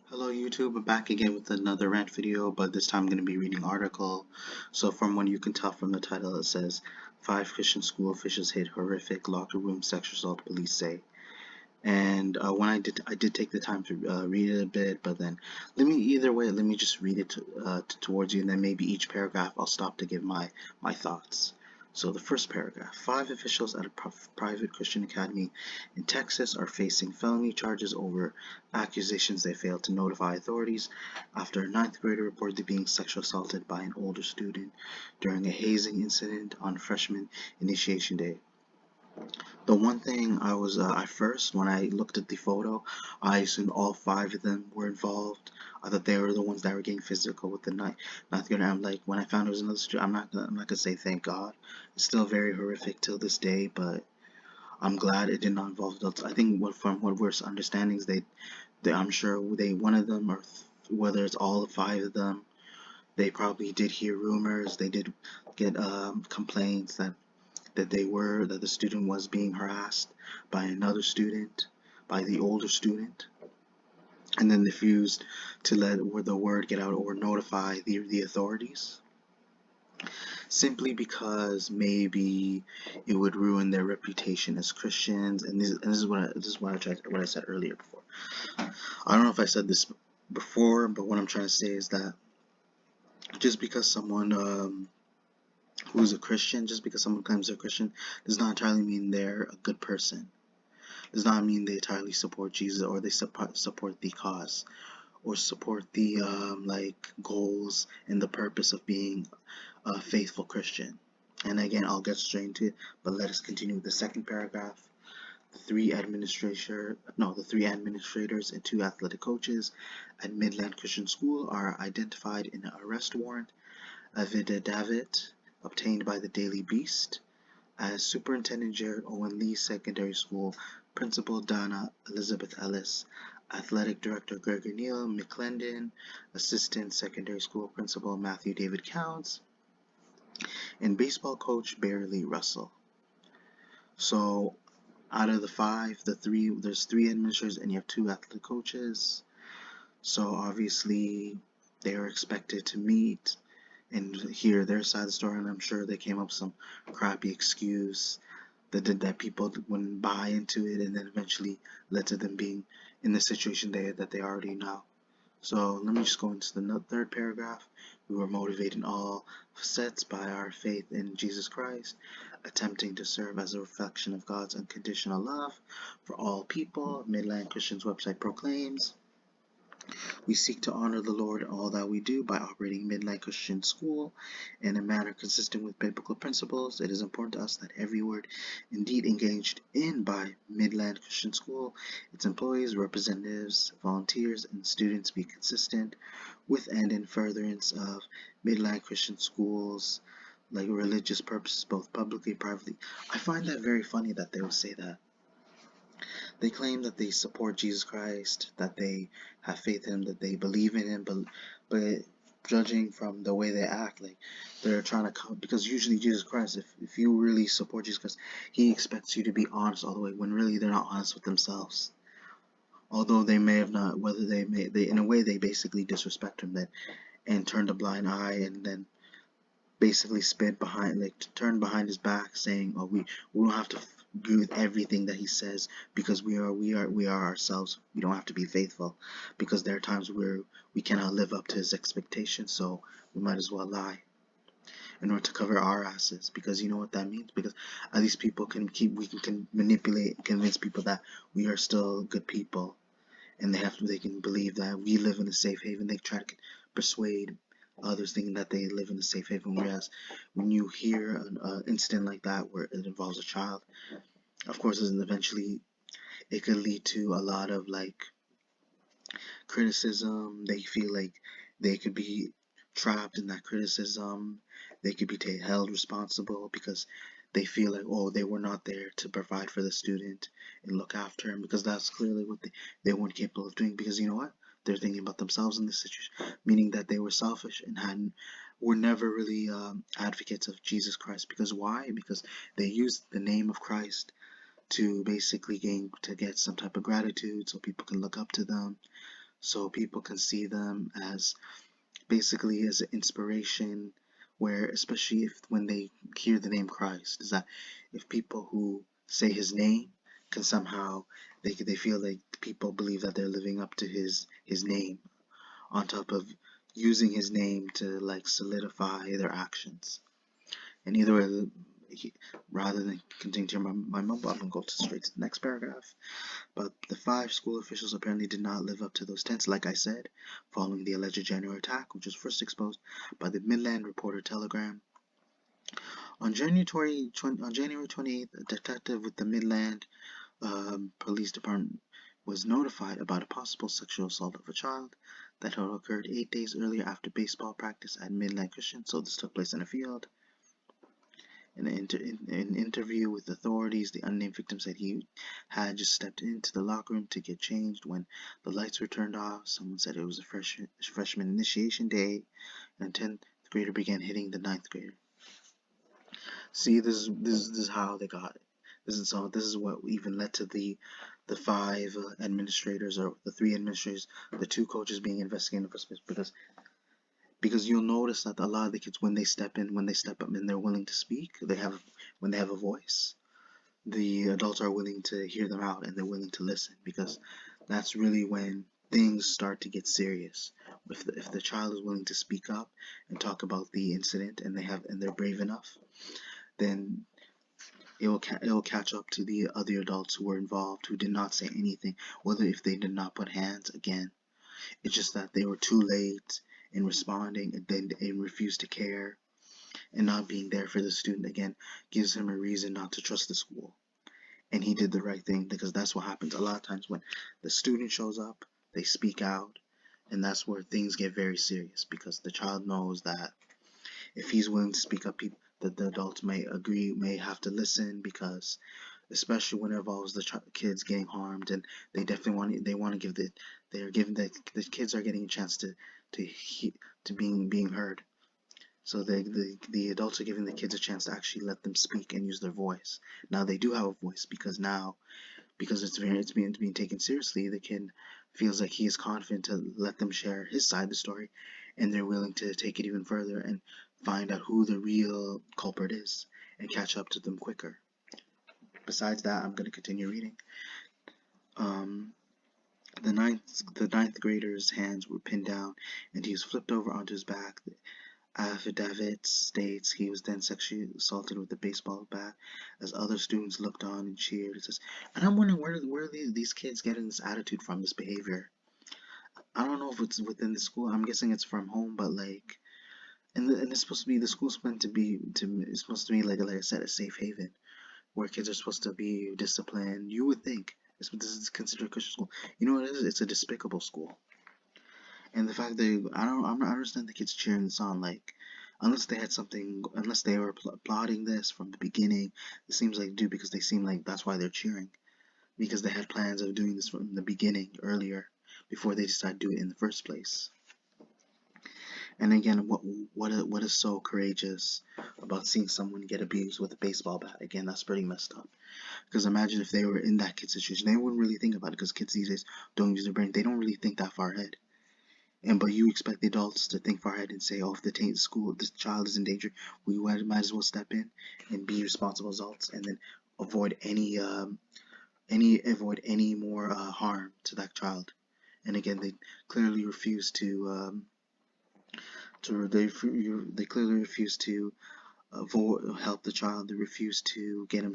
Hello YouTube, I'm back again with another rant video, but this time I'm going to be reading an article. So from what you can tell from the title, it says, 5 Christian school officials hit horrific locker room sexual assault, police say. And when I did take the time to read it a bit, but then let me just read it towards you, and then maybe each paragraph I'll stop to give my thoughts. So the first paragraph: 5 officials at a private Christian academy in Texas are facing felony charges over accusations they failed to notify authorities after a ninth grader reported being sexually assaulted by an older student during a hazing incident on freshman initiation day. The one thing I was at first when I looked at the photo, I assumed all 5 of them were involved. I thought they were the ones that were getting physical with the ninth grader. I'm like, when I found it was another student, I'm not gonna say thank God. It's still very horrific till this day, but I'm glad it did not involve adults. I think from what we're understanding is I'm sure one of them, or whether it's all 5 of them, they probably did hear rumors. They did get complaints that the student was being harassed by another student, by the older student, and then refused to let the word get out or notify the authorities, simply because maybe it would ruin their reputation as Christians. And this is what I said earlier before. I don't know if I said this before, but what I'm trying to say is that just because someone who's a Christian, just because someone claims they're a Christian, does not entirely mean they're a good person. Does not mean they entirely support Jesus, or they support the cause, or support the goals and the purpose of being a faithful Christian. And again, I'll get straight into it, but let us continue with the second paragraph. The three administrators and 2 athletic coaches at Midland Christian School are identified in an arrest warrant affidavit obtained by the Daily Beast as Superintendent Jared Owen Lee Secondary School Principal Donna Elizabeth Ellis, Athletic Director Gregory Neal McClendon, Assistant Secondary School Principal Matthew David Counts, and Baseball Coach Barry Lee Russell. So out of the 5, there's 3 administrators and you have 2 athletic coaches. So obviously they are expected to meet and hear their side of the story, and I'm sure they came up with some crappy excuse that people wouldn't buy into it, and then eventually led to them being in the situation that they already know. So let me just go into the third paragraph. We were motivated in all facets by our faith in Jesus Christ, attempting to serve as a reflection of God's unconditional love for all people. Midland Christian's website proclaims, we seek to honor the Lord in all that we do by operating Midland Christian School in a manner consistent with biblical principles. It is important to us that every word indeed engaged in by Midland Christian School, its employees, representatives, volunteers, and students be consistent with and in furtherance of Midland Christian Schools religious purposes, both publicly and privately. I find that very funny that they would say that. They claim that they support Jesus Christ, that they have faith in Him, that they believe in Him, but judging from the way they act, like they're trying to come, because usually Jesus Christ, if you really support Jesus Christ, He expects you to be honest all the way, when really they're not honest with themselves. Although they may have not, they in a way they basically disrespect Him and turned a blind eye, and then basically turn behind his back, saying, "Oh, we don't have to agree with everything that he says because we are ourselves. We don't have to be faithful because there are times where we cannot live up to his expectations, so we might as well lie in order to cover our asses." Because you know what that means. Because at least people we can manipulate and convince people that we are still good people, and they can believe that we live in a safe haven. They try to persuade others thinking that they live in a safe haven, whereas when you hear an incident like that where it involves a child, of course, eventually it could lead to a lot of criticism. They feel like they could be trapped in that criticism. They could be held responsible because they feel like, oh, they were not there to provide for the student and look after him, because that's clearly what they weren't capable of doing. Because you know what? They're thinking about themselves in this situation, meaning that they were selfish and were never really advocates of Jesus Christ. Because why? Because they used the name of Christ to basically get some type of gratitude so people can look up to them, so people can see them as basically as an inspiration, where especially if when they hear the name Christ, is that if people who say his name can somehow they feel like people believe that they're living up to his name, on top of using his name to like solidify their actions. And either way, rather than continue to my mumble, I'm gonna go straight to the next paragraph. But the 5 school officials apparently did not live up to those tenets, like I said, following the alleged January attack, which was first exposed by the Midland Reporter Telegram. On January 28th, a detective with the Midland Police Department was notified about a possible sexual assault of a child that had occurred 8 days earlier after baseball practice at Midland Christian. So this took place in a field. In an interview with authorities, the unnamed victim said he had just stepped into the locker room to get changed when the lights were turned off. Someone said it was a freshman initiation day, and a 10th grader began hitting the 9th grader. See, this is how they got it. This is what even led to the 5 administrators, or the 3 administrators, the 2 coaches being investigated in the first place, because you'll notice that a lot of the kids, when they step up and they're willing to speak, when they have a voice, the adults are willing to hear them out and they're willing to listen, because that's really when things start to get serious. If the child is willing to speak up and talk about the incident, and they're brave enough, then it will catch up to the other adults who were involved, who did not say anything, whether if they did not put hands again. It's just that they were too late in responding, and then they refused to care, and not being there for the student again gives him a reason not to trust the school. And he did the right thing, because that's what happens a lot of times when the student shows up, they speak out, and that's where things get very serious, because the child knows that if he's willing to speak up, that the adults may agree, may have to listen, because especially when it involves the kids getting harmed, and they definitely want to give the kids are getting a chance to being heard. So the adults are giving the kids a chance to actually let them speak and use their voice. Now they do have a voice, because it's being taken seriously. The kid feels like he is confident to let them share his side of the story, and they're willing to take it even further and find out who the real culprit is and catch up to them quicker. Besides that, I'm going to continue reading. The ninth grader's hands were pinned down, and he was flipped over onto his back. The affidavit states he was then sexually assaulted with a baseball bat, as other students looked on and cheered. It says, and I'm wondering where are these kids getting this attitude from, this behavior. I don't know if it's within the school. I'm guessing it's from home, but like, and it's supposed to be, the school's meant to be it's supposed to be like I said, a safe haven where kids are supposed to be disciplined. You would think this is considered a Christian school. You know what it is? It's a despicable school. And the fact that I don't understand the kids cheering this on, like, unless they were plotting this from the beginning. It seems like they do, because they seem like that's why they're cheering, because they had plans of doing this from the beginning, earlier, before they decided to do it in the first place. And again, what is so courageous about seeing someone get abused with a baseball bat? Again, that's pretty messed up. Because imagine if they were in that kid's situation, they wouldn't really think about it, because kids these days don't use their brain. They don't really think that far ahead. But you expect the adults to think far ahead and say, oh, if this child is in danger, we might as well step in and be responsible adults, and then avoid any more harm to that child. And again, they clearly refuse to help the child. They refuse to get him,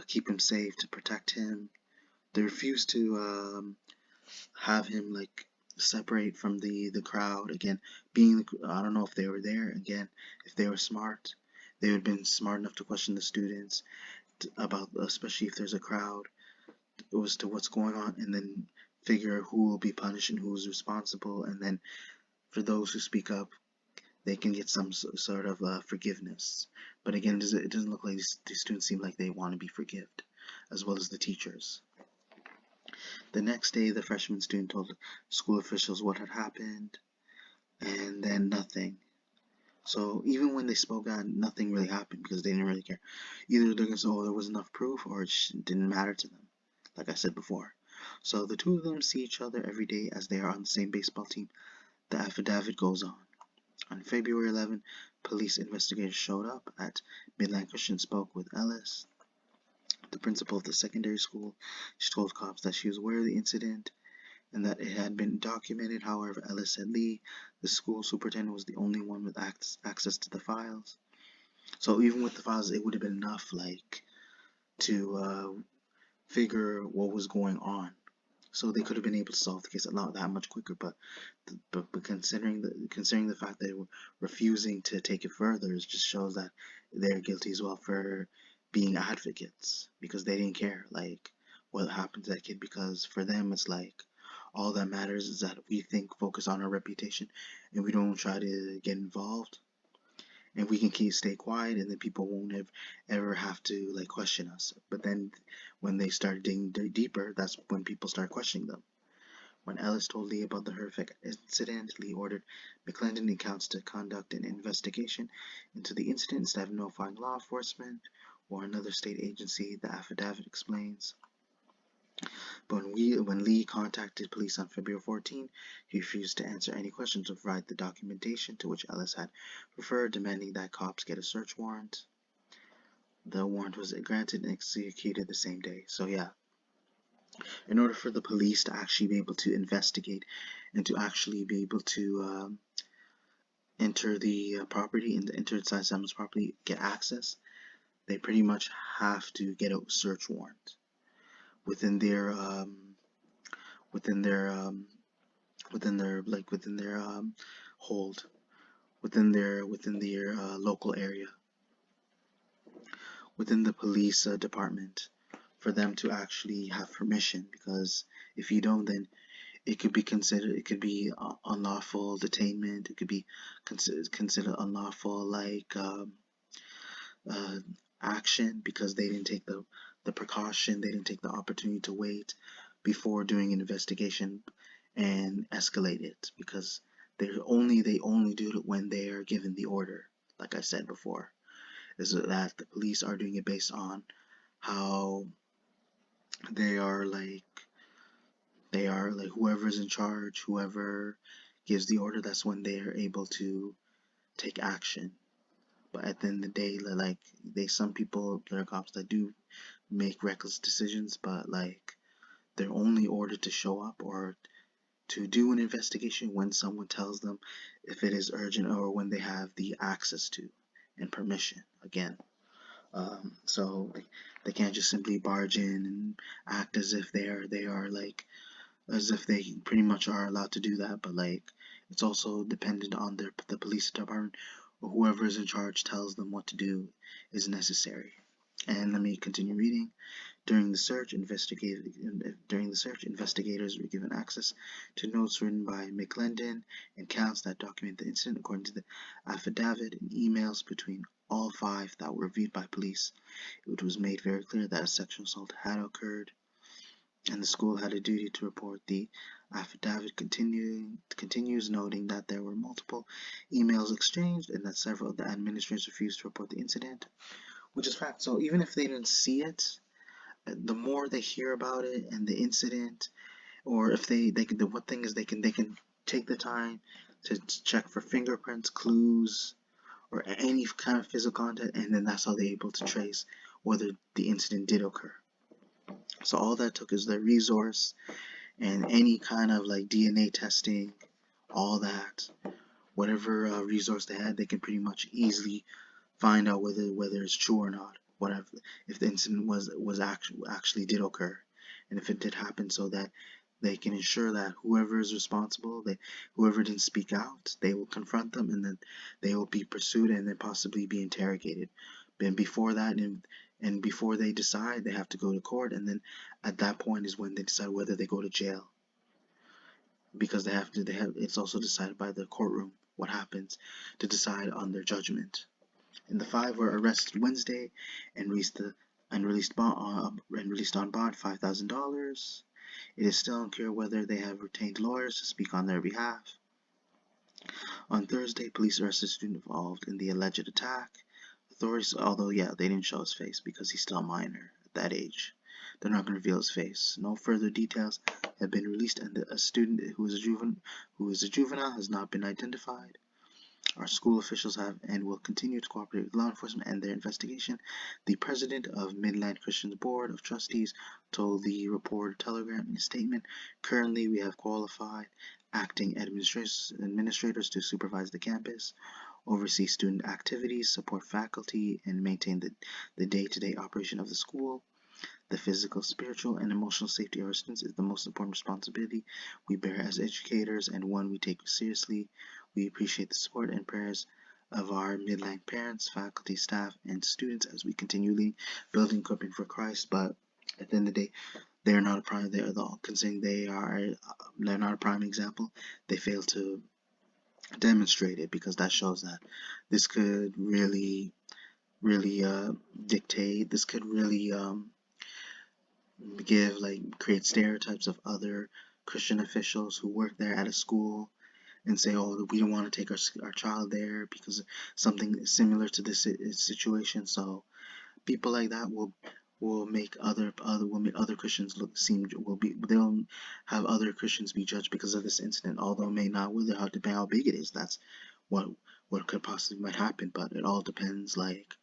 keep him safe, to protect him. They refuse to have him like separate from the crowd. Again, I don't know if they were there. Again, if they were smart, they would have been smart enough to question the students about, especially if there's a crowd, as to what's going on, and then figure who will be punished and who's responsible, and then for those who speak up, they can get some sort of forgiveness. But again, it doesn't look like these students seem like they want to be forgiven, as well as the teachers. The next day, the freshman student told school officials what had happened, and then nothing. So even when they spoke out, nothing really happened, because they didn't really care. Either they're going to say, oh, there was enough proof, or it didn't matter to them, like I said before. So the two of them see each other every day as they are on the same baseball team. The affidavit goes on. On February 11, police investigators showed up at Midland Christian, spoke with Ellis, the principal of the secondary school. She told cops that she was aware of the incident and that it had been documented. However, Ellis said Lee, the school superintendent, was the only one with access to the files. So even with the files, it would have been enough, like, to figure what was going on. So they could have been able to solve the case a lot that much quicker. But considering the fact that they were refusing to take it further, it just shows that they're guilty as well for being advocates, because they didn't care like what happened to that kid, because for them it's like all that matters is that we focus on our reputation and we don't try to get involved, and we can stay quiet, and then people won't ever have to like question us. But then when they start digging deeper, that's when people start questioning them. When Ellis told Lee about the horrific incident, Lee ordered McClendon accounts to conduct an investigation into the incident instead of notifying law enforcement or another state agency, the affidavit explains. But when Lee contacted police on February 14, he refused to answer any questions or provide the documentation to which Ellis had referred, demanding that cops get a search warrant. The warrant was granted and executed the same day. So yeah, in order for the police to actually be able to investigate and to actually be able to enter the property and enter inside someone's property, get access, they pretty much have to get a search warrant within their within their hold, within their local area, within the police department, for them to actually have permission. Because if you don't, then it could be unlawful detainment. It could be considered unlawful uh, action, because they didn't take the precaution, they didn't take the opportunity to wait before doing an investigation and escalate it, because they only do it when they are given the order. Like I said before, is that the police are doing it based on how they are like whoever's in charge, whoever gives the order, that's when they are able to take action. But at the end of the day, like some people, there are cops that do make reckless decisions, but like they're only ordered to show up or to do an investigation when someone tells them, if it is urgent, or when they have the access to and permission. Again, so they can't just simply barge in and act as if they are like as if they pretty much are allowed to do that. But like it's also dependent on the police department, or whoever is in charge tells them what to do is necessary. And let me continue reading. During the search, investigators were given access to notes written by McClendon and accounts that document the incident. According to the affidavit, and emails between all five that were reviewed by police, it was made very clear that a sexual assault had occurred, and the school had a duty to report. The affidavit continues, noting that there were multiple emails exchanged and that several of the administrators refused to report the incident, which is fact. So even if they didn't see it, the more they hear about it and the incident, or if they can, the one thing is they can take the time to check for fingerprints, clues, or any kind of physical contact, and then that's how they're able to trace whether the incident did occur. So all that took is their resource and any kind of like DNA testing, all that, whatever resource they had, they can pretty much easily find out whether it's true or not, whatever, if the incident was actually did occur, and if it did happen, so that they can ensure that whoever is responsible, whoever didn't speak out, they will confront them, and then they will be pursued and then possibly be interrogated. And before that, and before they decide, they have to go to court, and then at that point is when they decide whether they go to jail, because it's also decided by the courtroom what happens to decide on their judgment. And the five were arrested Wednesday and released on bond $5,000. It is still unclear whether they have retained lawyers to speak on their behalf. On Thursday, police arrested a student involved in the alleged attack. Authorities, although they didn't show his face because he's still a minor at that age. they're not going to reveal his face. No further details have been released, and a student who is a juvenile has not been identified. Our school officials have and will continue to cooperate with law enforcement and their investigation. The president of Midland Christian's Board of Trustees told the Reporter Telegram in a statement, "Currently, we have qualified acting administrators to supervise the campus, oversee student activities, support faculty, and maintain the day-to-day operation of the school. The physical, spiritual, and emotional safety of our students is the most important responsibility we bear as educators, and one we take seriously. We appreciate the support and prayers of our Midland parents, faculty, staff, and students as we continually building equipping for Christ." But at the end of the day, they're not a prime. They're all considering they're not a prime example. They fail to demonstrate it, because that shows that this could really dictate. This could really create stereotypes of other Christian officials who work there at a school, and say, "Oh, we don't want to take our child there because something similar to this situation." So people like that will make other Christians they'll have other Christians be judged because of this incident, although it may not. Will it depend how big it is. That's what could possibly might happen, but it all depends, like,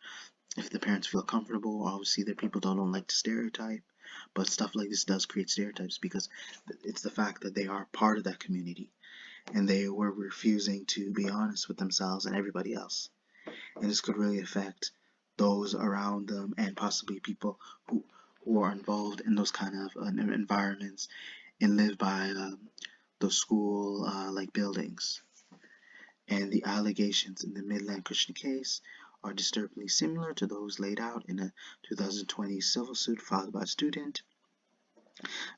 if the parents feel comfortable. Obviously, the people don't like to stereotype, but stuff like this does create stereotypes because it's the fact that they are part of that community, and they were refusing to be honest with themselves and everybody else. And this could really affect those around them, and possibly people who are involved in those kind of environments and live by those school like buildings. And the allegations in the Midland Christian case are disturbingly similar to those laid out in a 2020 civil suit filed by a student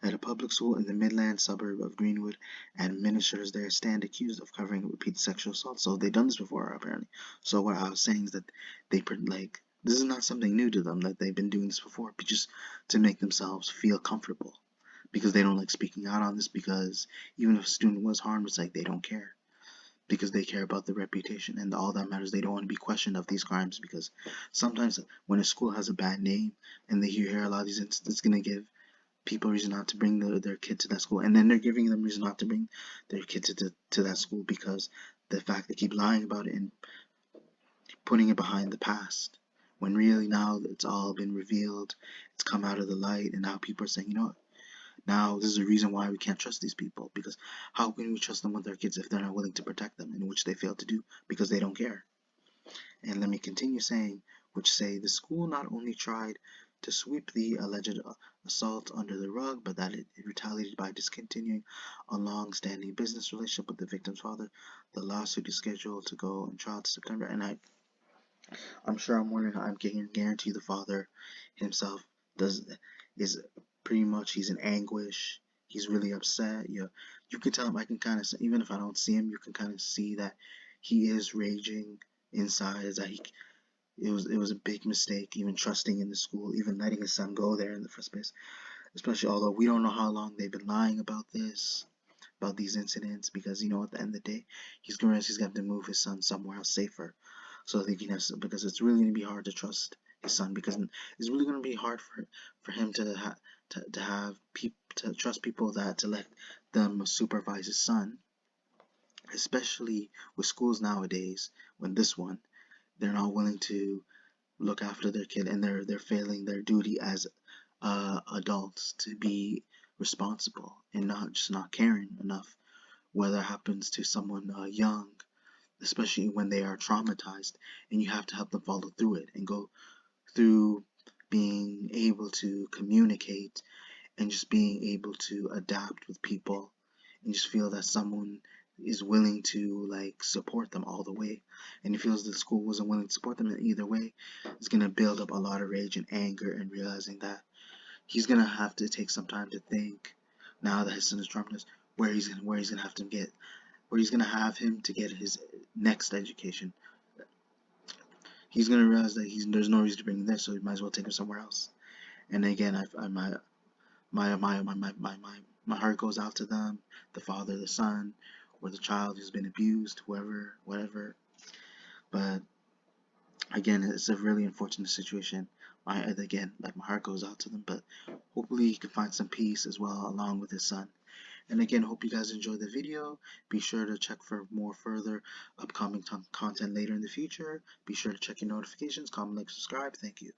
at a public school in the Midland suburb of Greenwood, and administrators there stand accused of covering repeated sexual assault. So they've done this before, apparently. So what I was saying is that this is not something new to them, that they've been doing this before, but just to make themselves feel comfortable, because they don't like speaking out on this, because even if a student was harmed, it's like they don't care, because they care about the reputation, and all that matters. They don't want to be questioned of these crimes, because sometimes when a school has a bad name and they hear a lot of these incidents, it's going to give people reason not to bring their kid to that school, and then they're giving them reason not to bring their kid to that school, because the fact they keep lying about it and putting it behind the past, when really now it's all been revealed, it's come out of the light, and now people are saying, you know what, now this is the reason why we can't trust these people, because how can we trust them with their kids if they're not willing to protect them, in which they fail to do because they don't care. And let me continue saying, which say the school not only tried to sweep the alleged assault under the rug, but that it retaliated by discontinuing a long-standing business relationship with the victim's father. The lawsuit is scheduled to go on trial to September, and I'm sure I'm wondering, I can guarantee the father himself is pretty much, he's in anguish. He's really upset. You can tell him. I can kind of, even if I don't see him, you can kind of see that he is raging inside. Is that it was a big mistake, even trusting in the school, even letting his son go there in the first place. Especially, although we don't know how long they've been lying about these incidents, because at the end of the day, he's going to have to move his son somewhere else safer, so they can have, because it's really going to be hard to trust his son, because it's really going to be hard for him to have to trust people, that to let them supervise his son, especially with schools nowadays, when they're not willing to look after their kid, and they're failing their duty as adults to be responsible, and not caring enough whether it happens to someone young, especially when they are traumatized, and you have to help them follow through it and go through being able to communicate, and just being able to adapt with people, and just feel that someone is willing to support them all the way. And he feels that the school wasn't willing to support them in either way. It's going to build up a lot of rage and anger, and realizing that he's going to have to take some time to think, now that his son is traumatized, where he's going to have to get, where he's going to have him to get his next education. He's going to realize that there's no reason to bring him there, so he might as well take him somewhere else. And again, my heart goes out to them, the father, the son, or the child who's been abused, whoever, whatever. But again, it's a really unfortunate situation again, like, my heart goes out to them, but hopefully he can find some peace as well along with his son. And again, hope you guys enjoyed the video. Be sure to check for more further upcoming content later in the future. Be sure to check your notifications, comment, like, subscribe. Thank you.